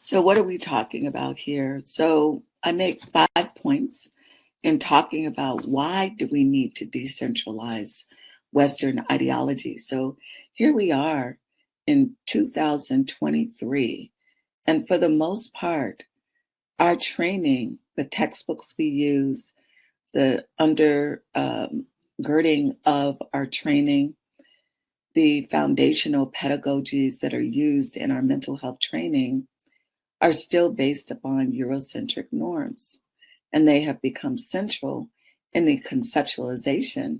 So what are we talking about here? So I make 5 points in talking about why do we need to decentralize Western ideology. So here we are in 2023, and for the most part, our training, the textbooks we use, the undergirding of our training, the foundational pedagogies that are used in our mental health training are still based upon Eurocentric norms, and they have become central in the conceptualization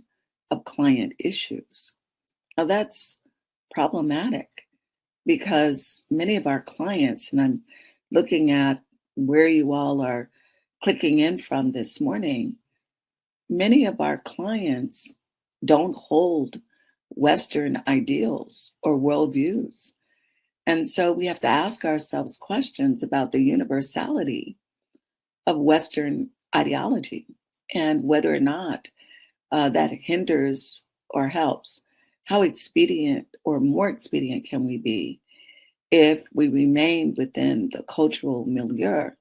of client issues. Now, that's problematic because many of our clients, and I'm looking at where you all are clicking in from this morning, many of our clients don't hold Western ideals or worldviews. And so we have to ask ourselves questions about the universality of Western ideology and whether or not that hinders or helps. How expedient or more expedient can we be if we remain within the cultural milieu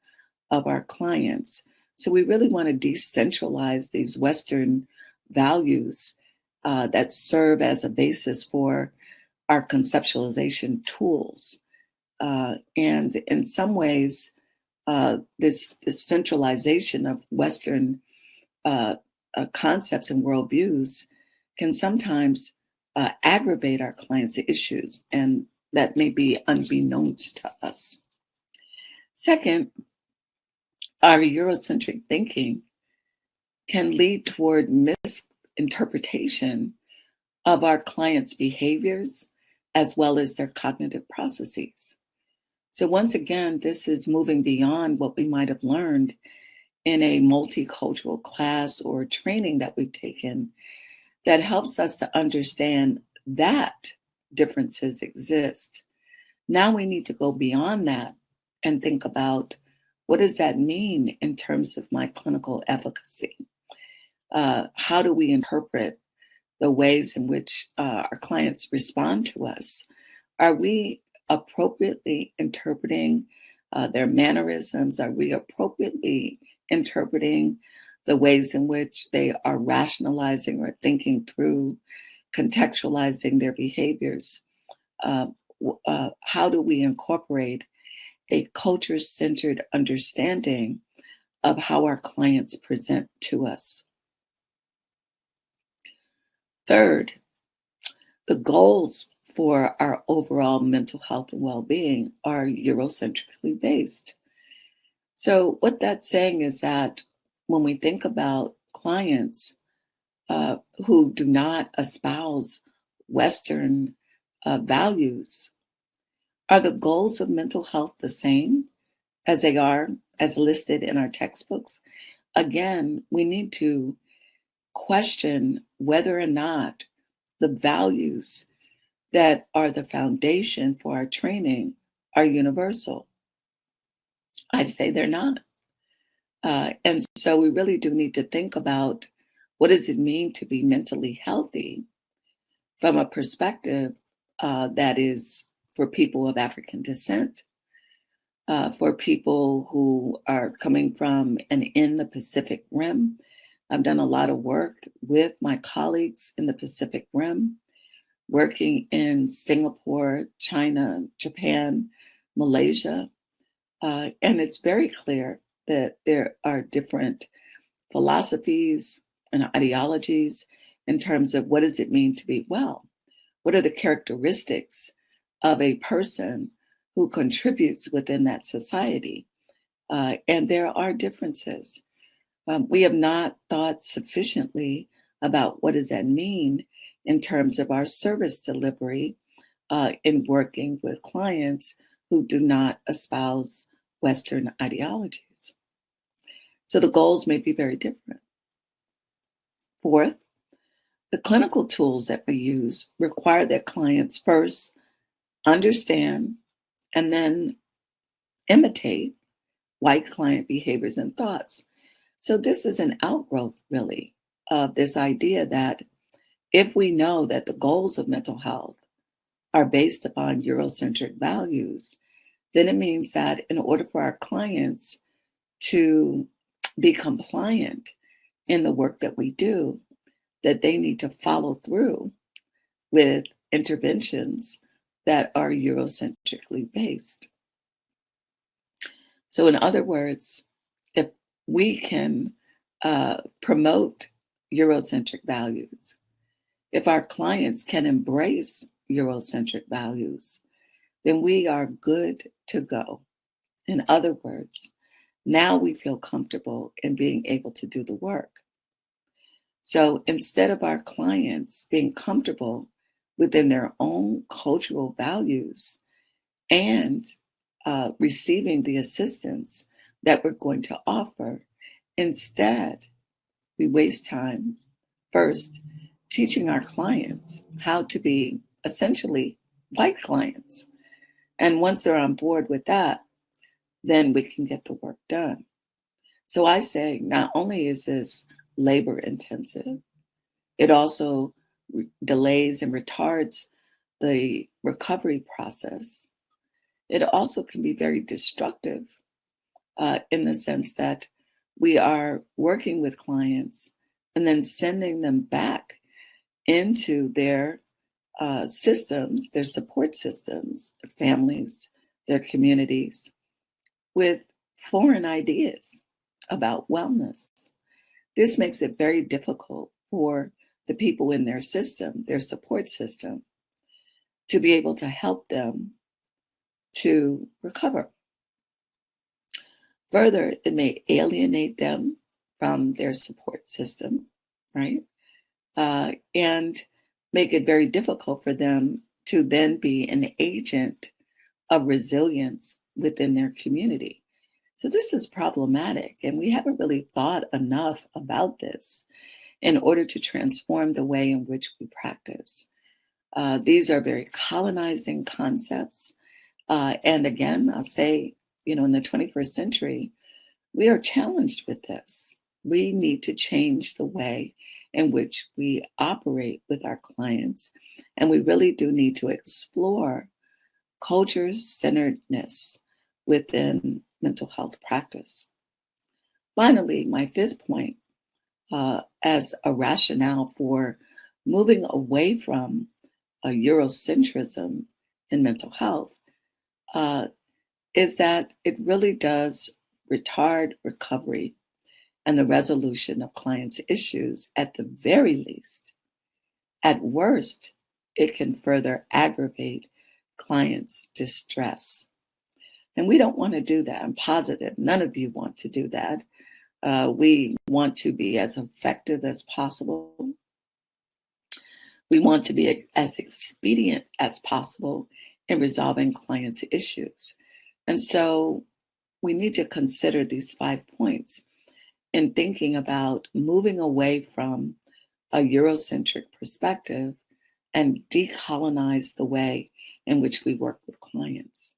of our clients? So we really want to decentralize these Western values that serve as a basis for our conceptualization tools. And in some ways, this centralization of Western concepts and worldviews can sometimes aggravate our clients' issues, and that may be unbeknownst to us. Second, our Eurocentric thinking can lead toward misinterpretation of our clients' behaviors as well as their cognitive processes. So once again, this is moving beyond what we might have learned in a multicultural class or training that we've taken that helps us to understand that differences exist. Now we need to go beyond that and think about what does that mean in terms of my clinical efficacy? How do we interpret the ways in which our clients respond to us? Are we appropriately interpreting their mannerisms? Are we appropriately interpreting the ways in which they are rationalizing or thinking through, contextualizing their behaviors? How do we incorporate a culture-centered understanding of how our clients present to us? Third, the goals for our overall mental health and well-being are Eurocentrically based. So what that's saying is that when we think about clients who do not espouse Western values, are the goals of mental health the same as they are as listed in our textbooks? Again, we need to question whether or not the values that are the foundation for our training are universal. I say they're not. And so we really do need to think about what does it mean to be mentally healthy from a perspective that is for people of African descent, for people who are coming from and in the Pacific Rim. I've done a lot of work with my colleagues in the Pacific Rim, working in Singapore, China, Japan, Malaysia. And it's very clear that there are different philosophies and ideologies in terms of what does it mean to be well? What are the characteristics of a person who contributes within that society? And there are differences. We have not thought sufficiently about what does that mean in terms of our service delivery in working with clients who do not espouse Western ideologies. So the goals may be very different. Fourth, the clinical tools that we use require that clients first understand and then imitate white client behaviors and thoughts. So this is an outgrowth, really, of this idea that if we know that the goals of mental health are based upon Eurocentric values, then it means that in order for our clients to be compliant in the work that we do, that they need to follow through with interventions that are Eurocentrically based. So in other words, if we can promote Eurocentric values, if our clients can embrace Eurocentric values, then we are good to go. In other words, now we feel comfortable in being able to do the work. So instead of our clients being comfortable within their own cultural values and receiving the assistance that we're going to offer, instead, we waste time first teaching our clients how to be essentially white clients. And once they're on board with that, then we can get the work done. So I say not only is this labor intensive, it also delays and retards the recovery process. It also can be very destructive in the sense that we are working with clients and then sending them back into their systems, their support systems, their families, their communities, with foreign ideas about wellness. This makes it very difficult for the people in their system, their support system, to be able to help them to recover. Further, it may alienate them from their support system, right? And make it very difficult for them to then be an agent of resilience within their community. So this is problematic, and we haven't really thought enough about this in order to transform the way in which we practice. These are very colonizing concepts. And again, I'll say, in the 21st century, we are challenged with this. We need to change the way in which we operate with our clients. And we really do need to explore culture-centeredness within mental health practice. Finally, my fifth point, as a rationale for moving away from a Eurocentrism in mental health, is that it really does retard recovery and the resolution of clients' issues at the very least. At worst, it can further aggravate clients' distress. And we don't want to do that. I'm positive none of you want to do that. We want to be as effective as possible. We want to be as expedient as possible in resolving clients' issues. And so we need to consider these 5 points in thinking about moving away from a Eurocentric perspective and decolonize the way in which we work with clients.